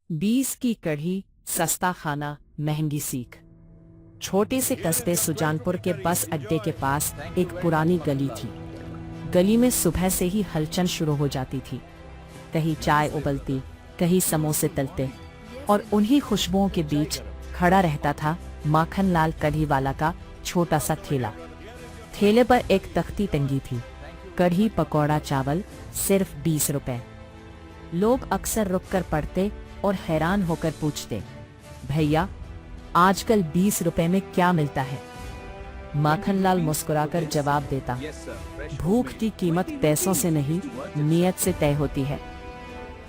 20 की कढ़ी, सस्ता खाना, महंगी सीख। छोटे से कस्बे सुजानपुर के बस अड्डे के पास एक पुरानी गली थी। गली में सुबह से ही हलचल शुरू हो जाती थी। कहीं चाय उबलती, कहीं समोसे तलते, और उन्हीं खुशबुओं के बीच खड़ा रहता था माखन लाल कढ़ी वाला का छोटा सा ठेला। ठेले पर एक तख्ती टंगी थी, कढ़ी पकौड़ा चावल, सिर्फ 20 रुपए। लोग अक्सर रुककर पढ़ते और हैरान होकर पूछते, भैया आजकल 20 रुपए में क्या मिलता है? माखनलाल मुस्कुराकर जवाब देता, भूख की कीमत पैसों से नहीं, नियत से तय होती है।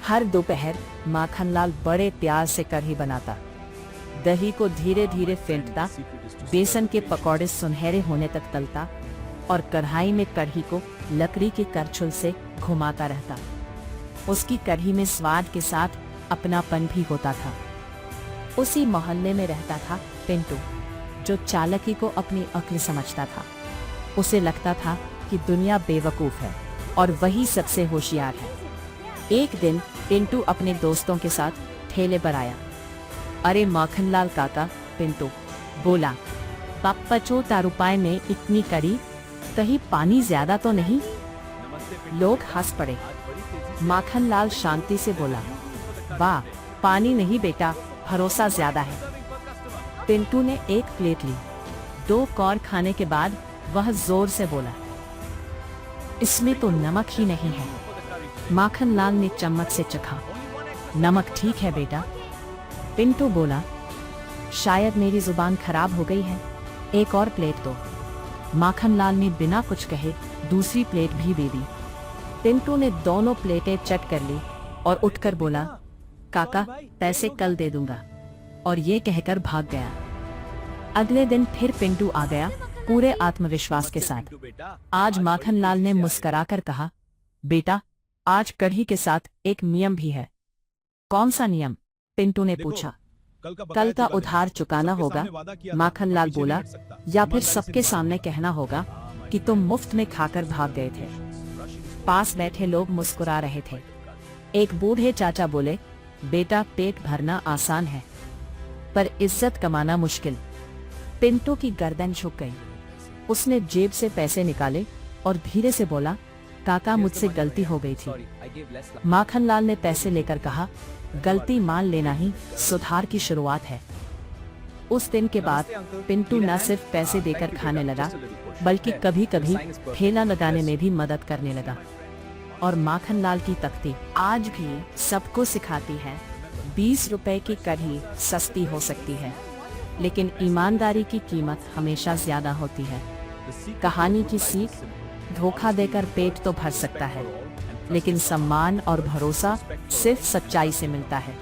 हर दोपहर माखनलाल बड़े प्यार से कढ़ी बनाता, दही को धीरे धीरे फेंटता, बेसन के पकौड़े सुनहरे होने तक तलता और कढ़ाई में कढ़ी को लकड़ी के करछुल से घुमाता रहता। उसकी कढ़ी में स्वाद के साथ अपनापन भी होता था। उसी मोहल्ले में रहता था पिंटू, जो चालाकी को अपनी अक्ल समझता था। उसे लगता था कि दुनिया बेवकूफ है और वही सबसे होशियार है। एक दिन पिंटू अपने दोस्तों के साथ ठेले पर आया। अरे माखनलाल काका, पिंटू बोला, पापा 14 रुपए में इतनी कढ़ी, कहीं पानी ज्यादा तो नहीं? लोग हंस पड़े। माखनलाल शांति से बोला, वाह, पानी नहीं बेटा, भरोसा ज्यादा है। पिंटू ने एक प्लेट ली। 2 कौर खाने के बाद वह जोर से बोला, इसमें तो नमक ही नहीं है। माखनलाल ने चम्मच से चखा। नमक ठीक है बेटा। पिंटू बोला, शायद मेरी जुबान खराब हो गई है, एक और प्लेट दो। माखनलाल ने बिना कुछ कहे दूसरी प्लेट भी दे दी। पिंटू ने दोनों प्लेटें चट कर ली और उठकर बोला, काका पैसे कल दे दूंगा, और ये कहकर भाग गया। अगले दिन फिर पिंटू आ गया, पूरे आत्मविश्वास के साथ। आज माखनलाल ने मुस्कुराकर कहा, बेटा आज कढ़ी के साथ एक नियम भी है। कौन सा नियम? पिंटू ने पूछा। कल का उधार चुकाना होगा, माखनलाल बोला, या फिर सबके सामने कहना होगा कि तुम मुफ्त में खाकर भाग गए थे। पास बैठे लोग मुस्कुरा रहे थे। एक बूढ़े चाचा बोले, बेटा पेट भरना आसान है, पर इज्जत कमाना मुश्किल। पिंटू की गर्दन झुक गई। उसने जेब से पैसे निकाले और धीरे से बोला, काका मुझसे गलती हो गई थी। माखनलाल ने पैसे लेकर कहा, गलती मान लेना ही सुधार की शुरुआत है। उस दिन के बाद पिंटू न सिर्फ पैसे देकर खाने लगा, बल्कि कभी कभी ठेला लगाने में भी मदद करने लगा। और माखनलाल की तख्ती आज भी सबको सिखाती है, 20 रुपए की कढ़ी सस्ती हो सकती है, लेकिन ईमानदारी की कीमत हमेशा ज्यादा होती है। कहानी की सीख, धोखा देकर पेट तो भर सकता है, लेकिन सम्मान और भरोसा सिर्फ सच्चाई से मिलता है।